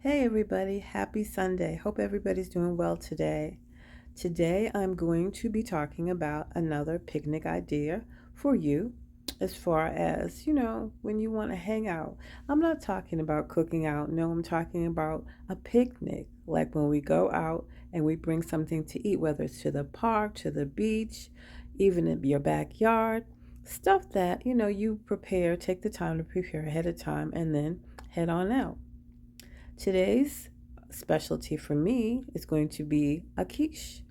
Hey everybody, happy Sunday. Hope everybody's doing well today. Today I'm going to be talking about another picnic idea for you as far as, when you want to hang out. I'm not talking about cooking out. No, I'm talking about a picnic, like when we go out and we bring something to eat, whether it's to the park, to the beach, even in your backyard. Stuff that, you prepare, take the time to prepare ahead of time and then head on out. Today's specialty for me is going to be a quiche,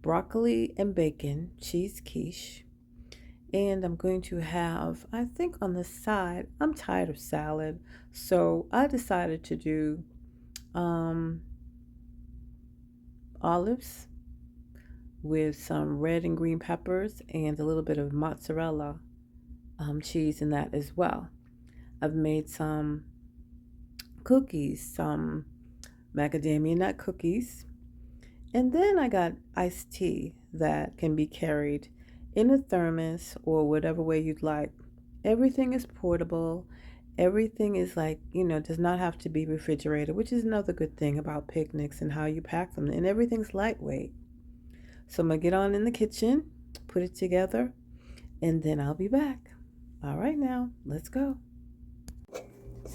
broccoli and bacon cheese quiche. And I'm going to have, I think on the side, I'm tired of salad, so I decided to do um, olives with some red and green peppers and a little bit of mozzarella cheese in that as well. I've made some cookies, some macadamia nut cookies. And then I got iced tea that can be carried in a thermos or whatever way you'd like. Everything is portable. Everything is does not have to be refrigerated, which is another good thing about picnics and how you pack them. And everything's lightweight. So I'm going to get on in the kitchen, put it together, and then I'll be back. All right, now, let's go.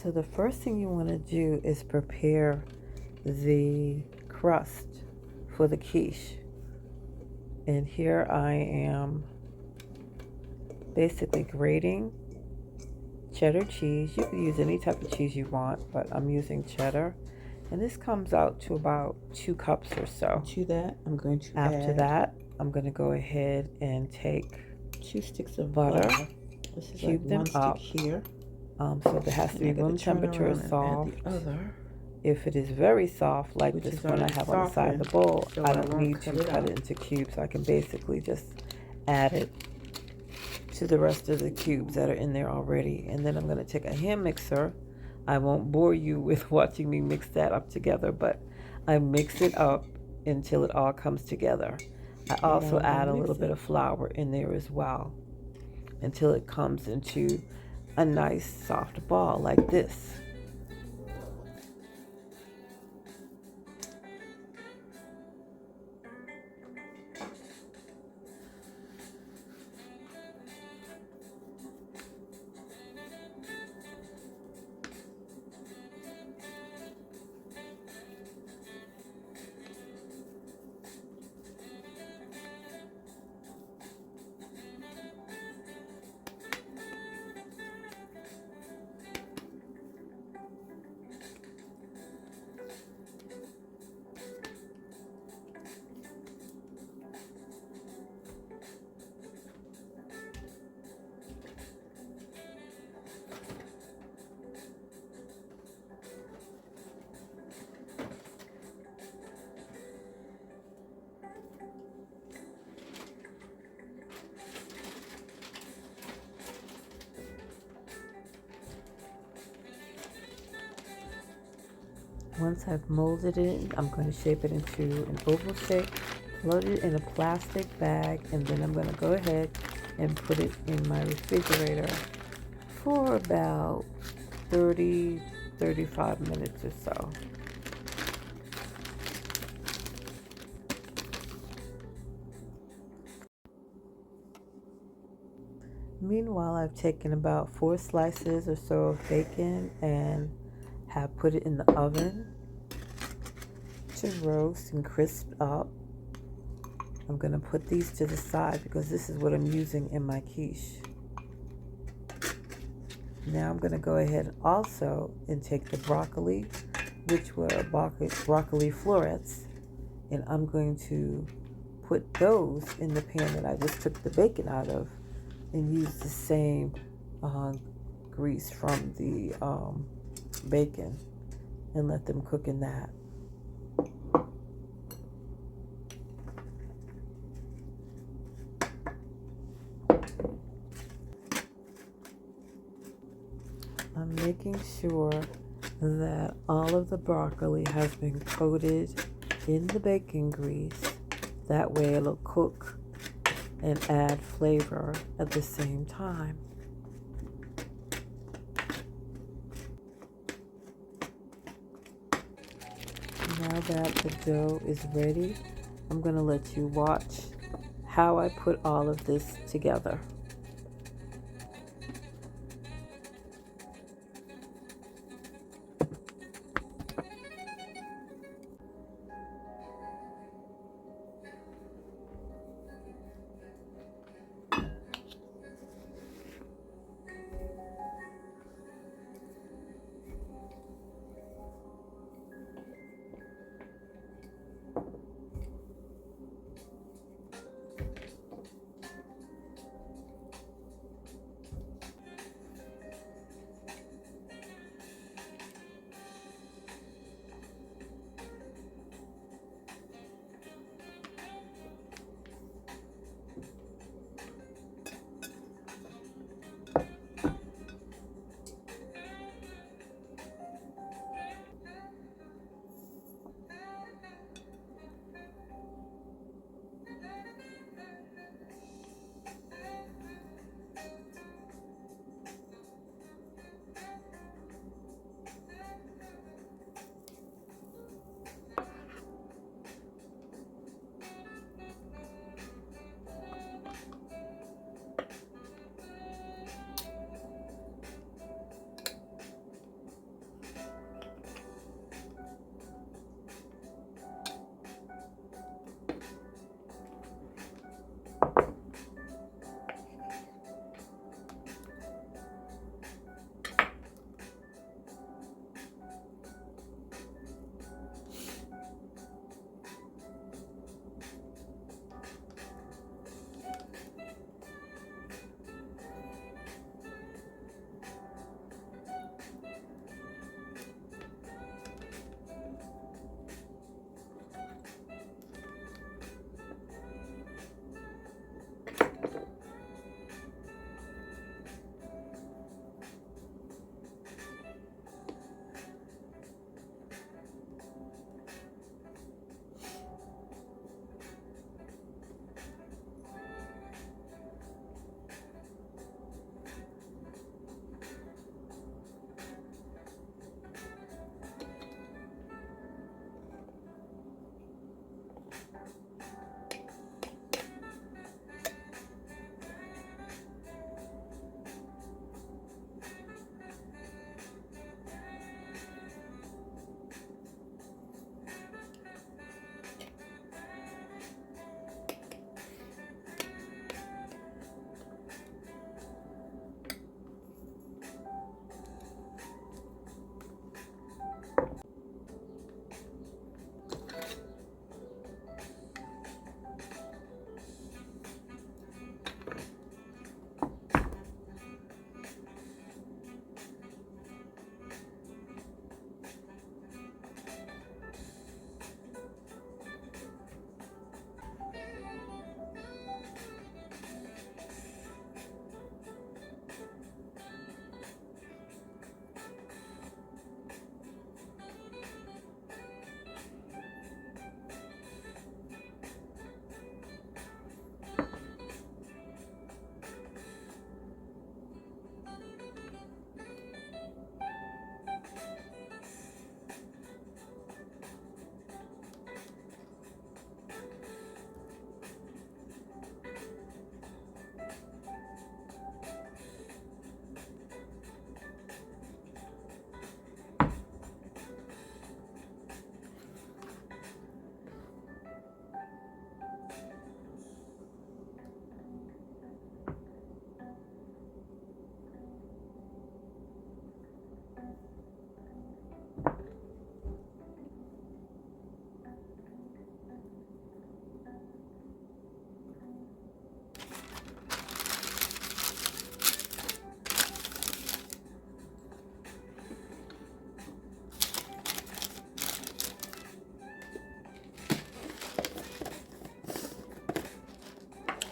So the first thing you want to do is prepare the crust for the quiche. And here I am basically grating cheddar cheese. You can use any type of cheese you want, but I'm using cheddar. And this comes out to about 2 cups or so. To that, I'm going to After add that, I'm going to go ahead and take 2 sticks of butter, This is cube like them one up. stick here. So there has to be room temperature soft. The other. If it is very soft, like this one I have on the side of the bowl, so I I don't won't need to cut it cut out. it into cubes. I can basically just add it to the rest of the cubes that are in there already. And then I'm going to take a hand mixer. I won't bore you with watching me mix that up together, but I mix it up until it all comes together. I also add a little bit of flour in there as well until it comes into a nice soft ball like this. Once I've molded it, I'm going to shape it into an oval shape, load it in a plastic bag, and then I'm going to go ahead and put it in my refrigerator for about 35 minutes or so. Meanwhile, I've taken about 4 slices or so of bacon and have put it in the oven to roast and crisp up. I'm going to put these to the side because this is what I'm using in my quiche. Now I'm going to go ahead also and take the broccoli, which were broccoli florets, and I'm going to put those in the pan that I just took the bacon out of and use the same grease from the bacon and let them cook in that. I'm making sure that all of the broccoli has been coated in the bacon grease. That way it'll cook and add flavor at the same time. now that the dough is ready, I'm going to let you watch how I put all of this together.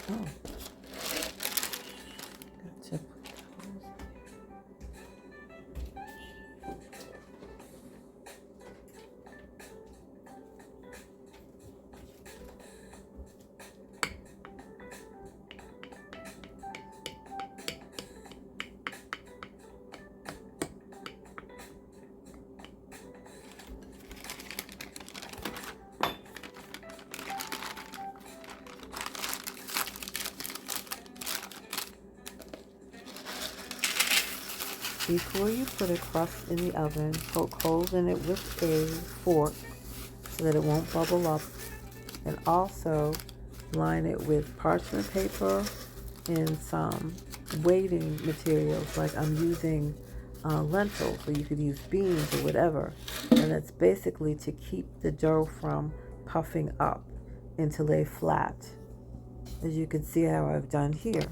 Oh, gotcha. Before you put a crust in the oven, poke holes in it with a fork so that it won't bubble up, and also line it with parchment paper and some weighting materials, like I'm using lentils, or you could use beans or whatever, and that's basically to keep the dough from puffing up and to lay flat, as you can see how I've done here.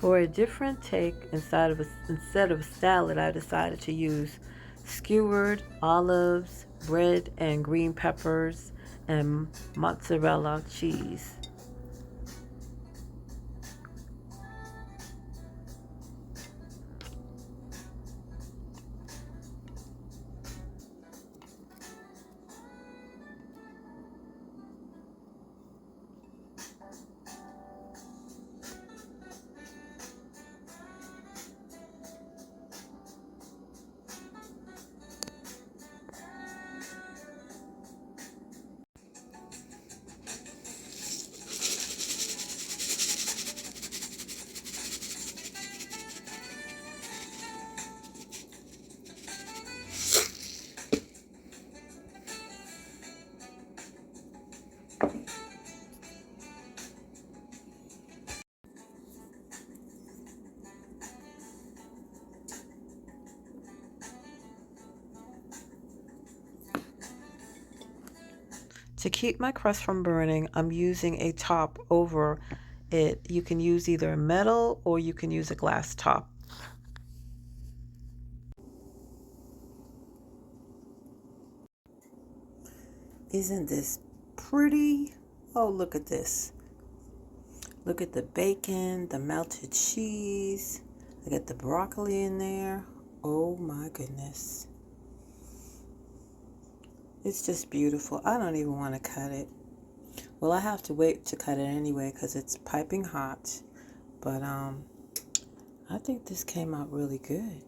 For a different take, instead of salad, I decided to use skewered olives, red and green peppers, and mozzarella cheese. To keep my crust from burning, I'm using a top over it. You can use either metal or you can use a glass top. Isn't this pretty? Oh, look at this. Look at the bacon, the melted cheese. I got the broccoli in there. Oh my goodness. It's just beautiful. I don't even want to cut it. Well, I have to wait to cut it anyway because it's piping hot. But I think this came out really good.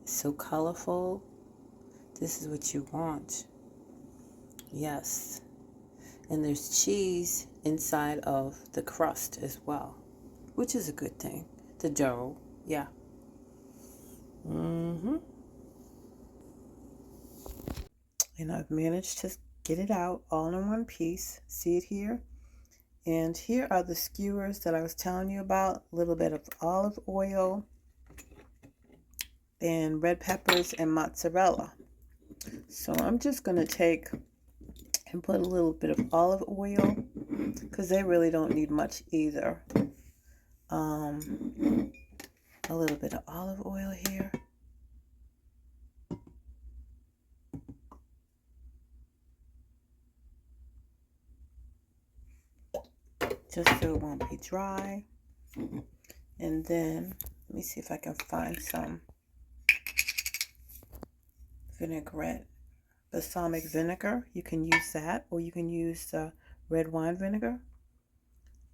It's so colorful. This is what you want. Yes. And there's cheese inside of the crust as well, which is a good thing. The dough, yeah. And I've managed to get it out all in one piece. See it here? And here are the skewers that I was telling you about. A little bit of olive oil and red peppers and mozzarella. So I'm just going to take and put a little bit of olive oil, because they really don't need much either. A little bit of olive oil here. Just so it won't be dry. And then, let me see if I can find some vinaigrette. Balsamic vinegar, you can use that, or you can use red wine vinegar.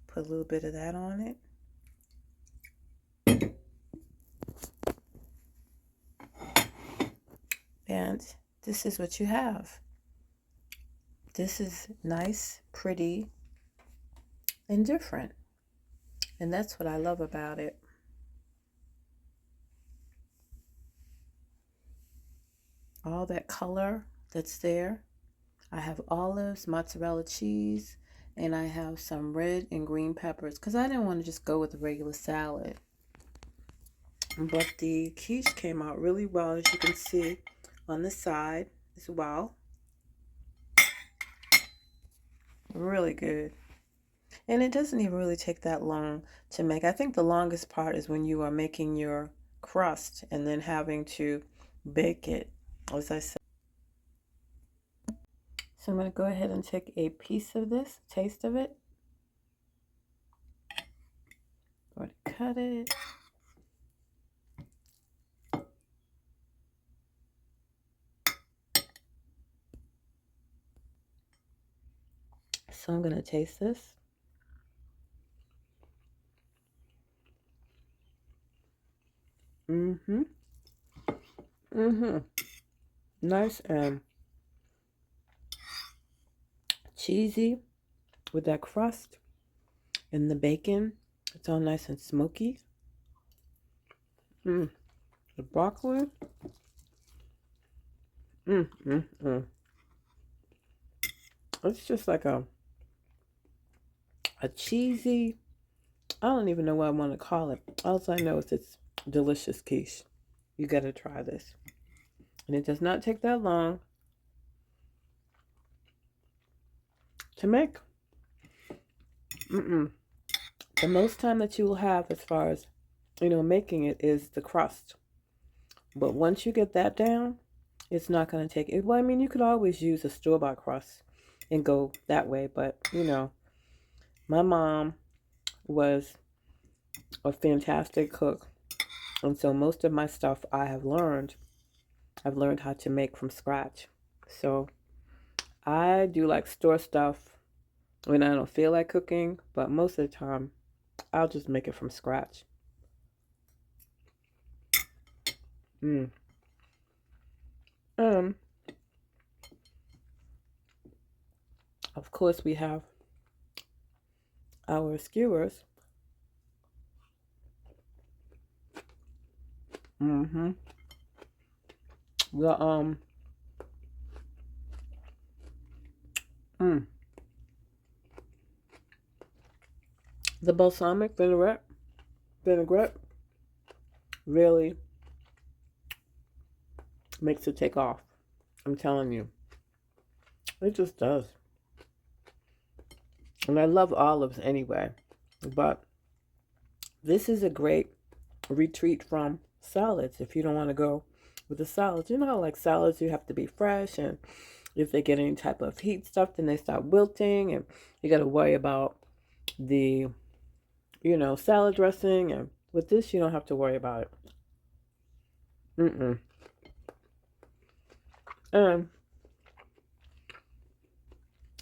Put a little bit of that on it. And this is what you have. This is nice, pretty, and different. And that's what I love about it. All that color that's there. I have olives, mozzarella cheese, and I have some red and green peppers because I didn't want to just go with a regular salad. But the quiche came out really well, as you can see on the side as well. Really good. And it doesn't even really take that long to make. I think the longest part is when you are making your crust and then having to bake it, as I said. So I'm going to go ahead and take a piece of this, taste of it. Go ahead and cut it. So I'm going to taste this. Mm-hmm. Mm-hmm. Nice and cheesy with that crust and the bacon. It's all nice and smoky. Mm. The broccoli. Mm. It's just like a cheesy, I don't even know what I want to call it. All I know is it's delicious quiche. You got to try this. And it does not take that long to make. Mm-mm. The most time that you will have as far as, making it is the crust. But once you get that down, it's not going to take it. Well, I mean, you could always use a store-bought crust and go that way. But, my mom was a fantastic cook. And so most of my stuff I've learned how to make from scratch. So I do like store stuff when I don't feel like cooking, but most of the time I'll just make it from scratch. Mm. Um, of course we have our skewers. Mm-hmm. The mm, the balsamic vinaigrette really makes it take off. I'm telling you. It just does. And I love olives anyway. But this is a great retreat from salads if you don't want to go with the salads. You know, like salads, you have to be fresh, and if they get any type of heat stuff, then they start wilting, and you got to worry about the, salad dressing. And with this, you don't have to worry about it. Mm-mm. And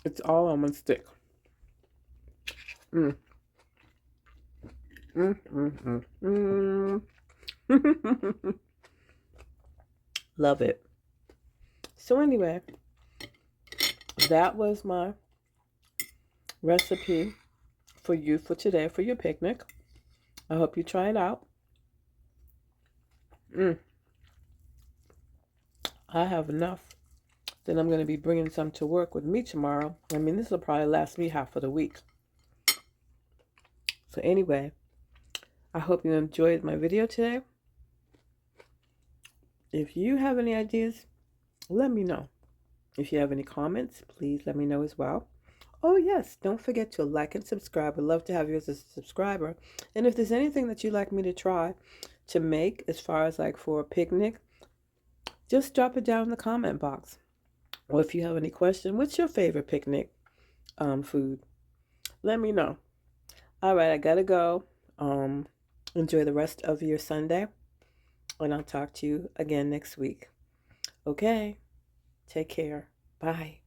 it's all on one stick. Mm. Love it. So anyway, that was my recipe for you for today for your picnic. I hope you try it out. I have enough. Then I'm going to be bringing some to work with me tomorrow. I mean, this will probably last me half of the week. So anyway, I hope you enjoyed my video today. If you have any ideas, let me know. If you have any comments, please let me know as well. Oh yes, don't forget to like and subscribe. I'd love to have you as a subscriber. And if there's anything that you'd like me to try to make as far as like for a picnic, just drop it down in the comment box. Or if you have any question, what's your favorite picnic food? Let me know. All right, I gotta go. Enjoy the rest of your Sunday, and I'll talk to you again next week. Okay, take care. Bye.